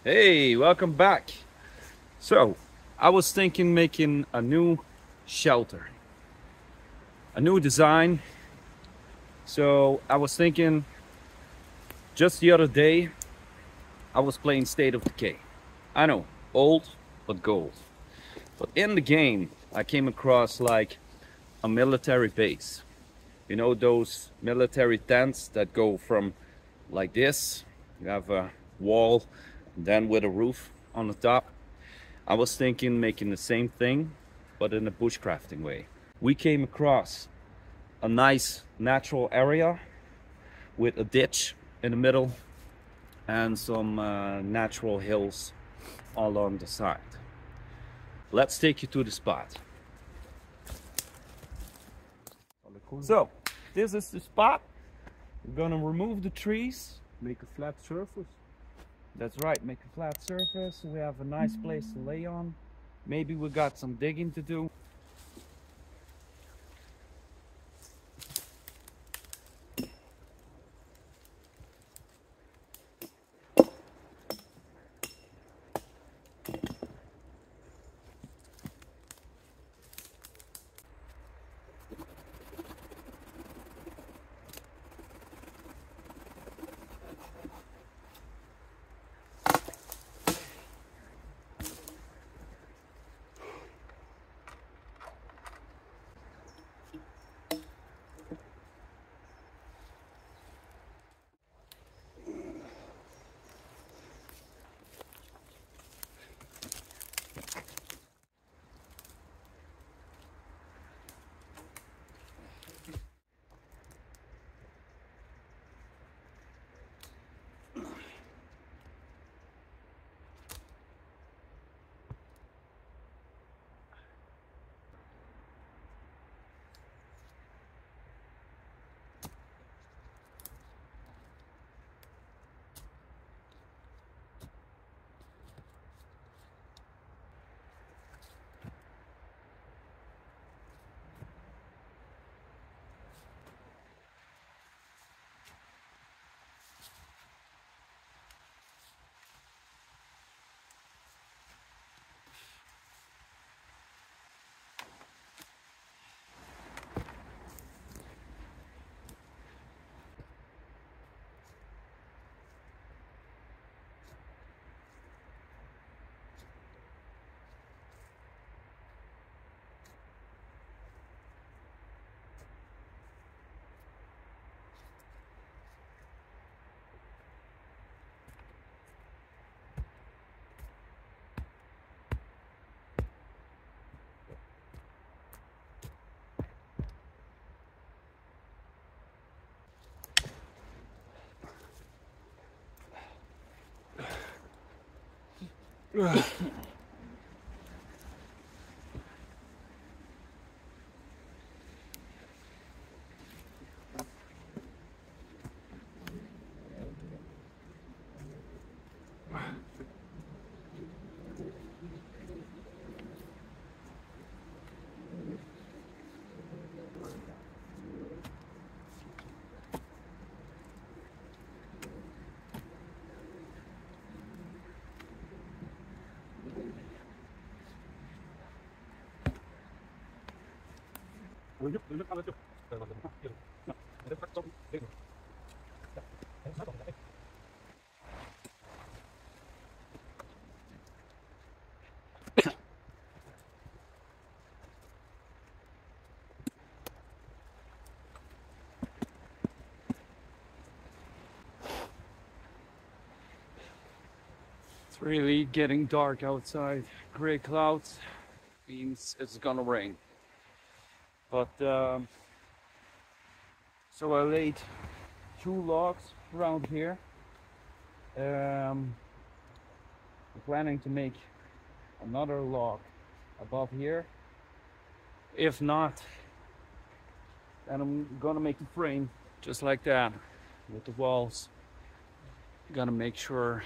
Hey, welcome back. So, I was thinking making a new shelter, a new design. So, I was thinking just the other day, I was playing State of Decay. I know, old but gold. But in the game, I came across like a military base. You know, those military tents that go from like this. You have a wall, and then with a roof on the top. I was thinking making the same thing, but in a bushcrafting way. We came across a nice natural area with a ditch in the middle and some natural hills along the side. Let's take you to the spot. So, this is the spot. We're gonna remove the trees. Make a flat surface. That's right, make a flat surface. So we have a nice place to lay on. Maybe we got some digging to do. It's really getting dark outside. Gray clouds means it's gonna rain. But so I laid 2 logs around here. I'm planning to make another log above here. If not, then I'm gonna make the frame just like that with the walls. Gonna make sure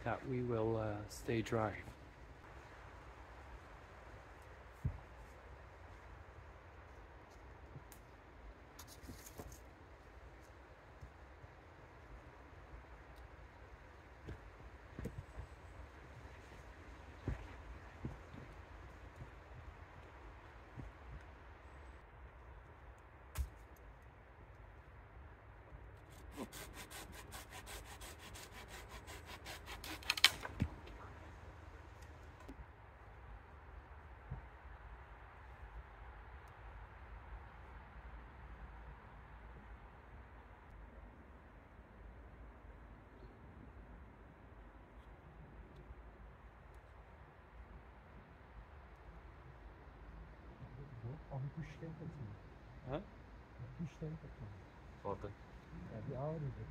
that we will stay dry. Abi bushcraft atıyor. Ha? Bushcraft atıyor. Orada. Ya bir ağrıydı.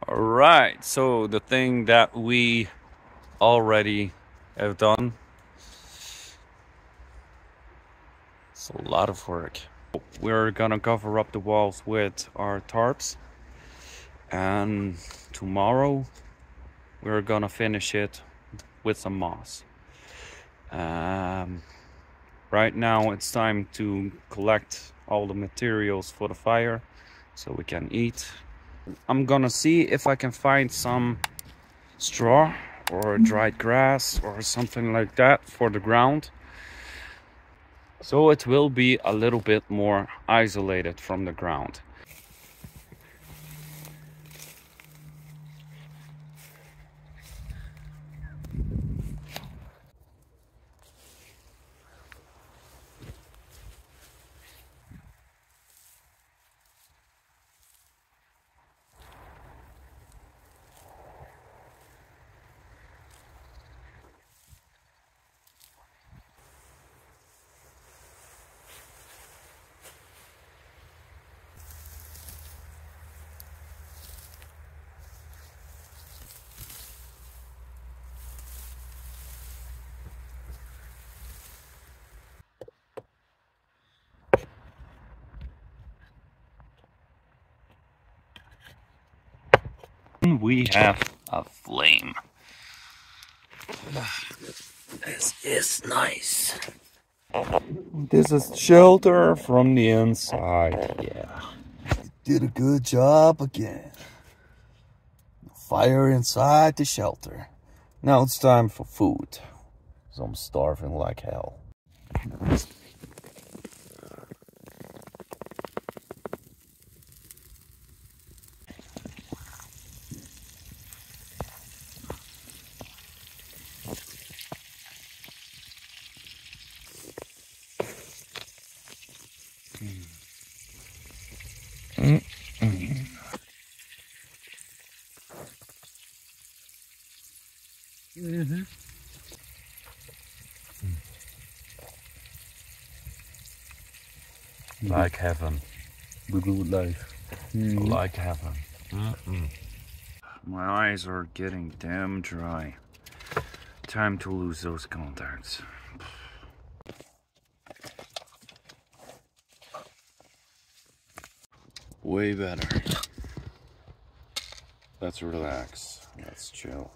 All right, so the thing that we already have done, it's a lot of work. We're gonna cover up the walls with our tarps, and tomorrow we're gonna finish it with some moss. Right now it's time to collect all the materials for the fire so we can eat. I'm gonna see if I can find some straw or dried grass or something like that for the ground, so it will be a little bit more isolated from the ground. We have a flame. This is nice. This is shelter from the inside. Yeah. Did a good job again. Fire inside the shelter. Now it's time for food. So I'm starving like hell. Like heaven. The good life. Like heaven. My eyes are getting damn dry. Time to lose those contacts. Way better. Let's relax. Let's chill.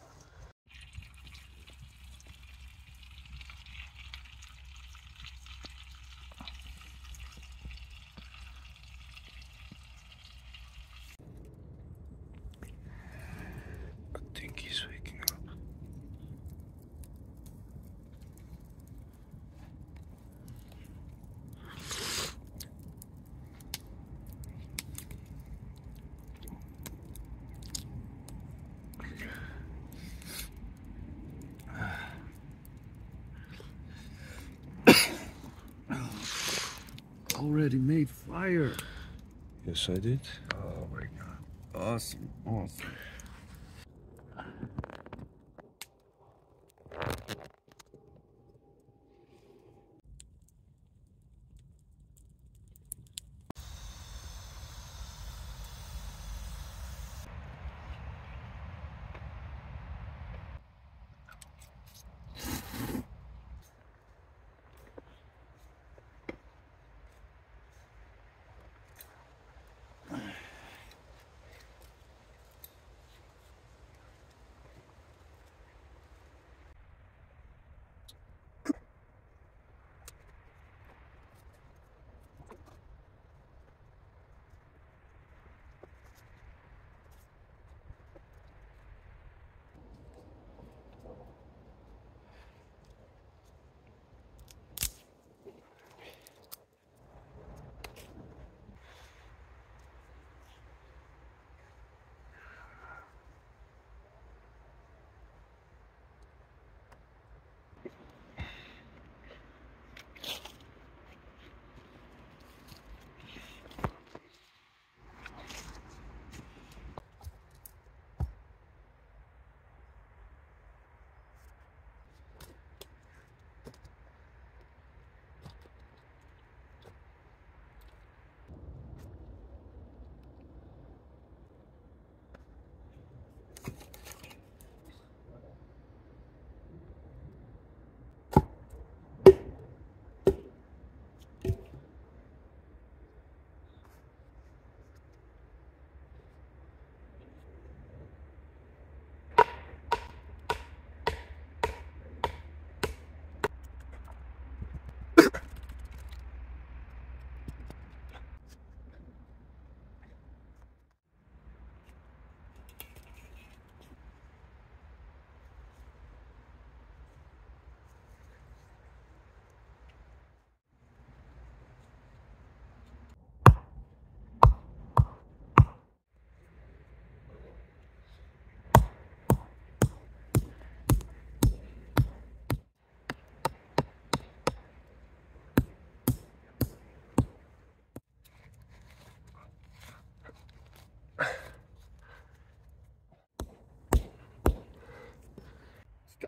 already made fire. Yes, I did. Oh my god. Awesome, awesome.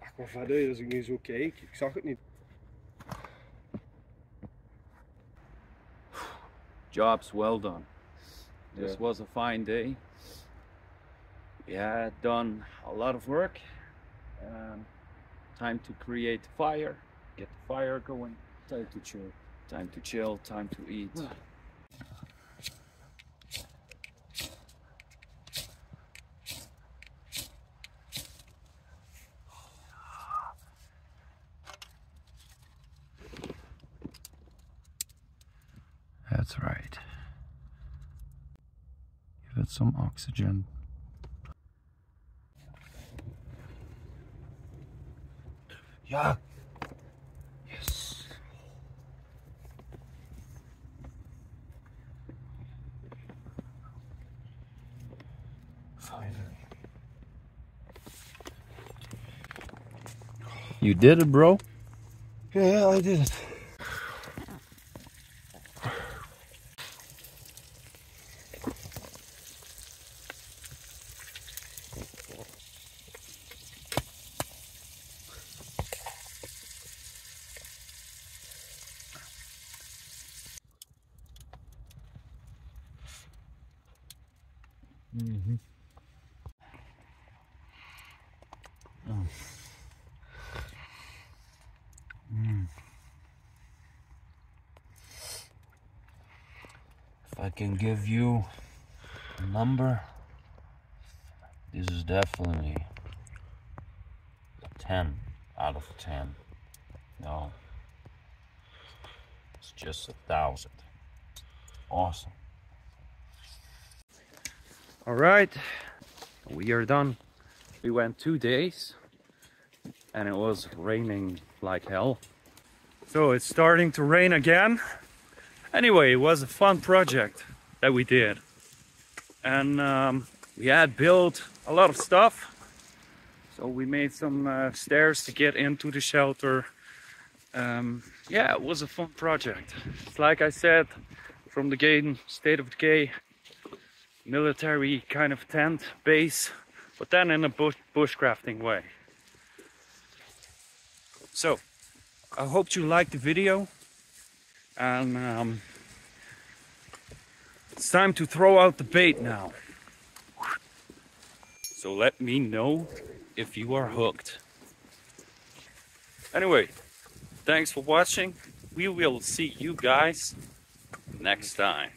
Ach, maar verder, als ik nu zo kijk, ik zag het niet. Job's well done. This Yeah. was a fine day. We had done a lot of work. Time to create the fire, get the fire going. Time to chill. Time to chill, time to eat. That's right. Give it some oxygen. Yeah. Yes. Finally. You did it, bro? Yeah, I did it. Mm-hmm. Oh. If I can give you a number, this is definitely a 10 out of 10. No, it's just 1,000. Awesome. All right, we are done. We went 2 days and it was raining like hell. So it's starting to rain again. Anyway, it was a fun project that we did. And we had built a lot of stuff. So we made some stairs to get into the shelter. yeah, it was a fun project. It's like I said from the game, State of Decay, military kind of tent base, but then in a bushcrafting way. So I hope you liked the video, and it's time to throw out the bait now. So let me know if you are hooked. Anyway, thanks for watching. We will see you guys next time.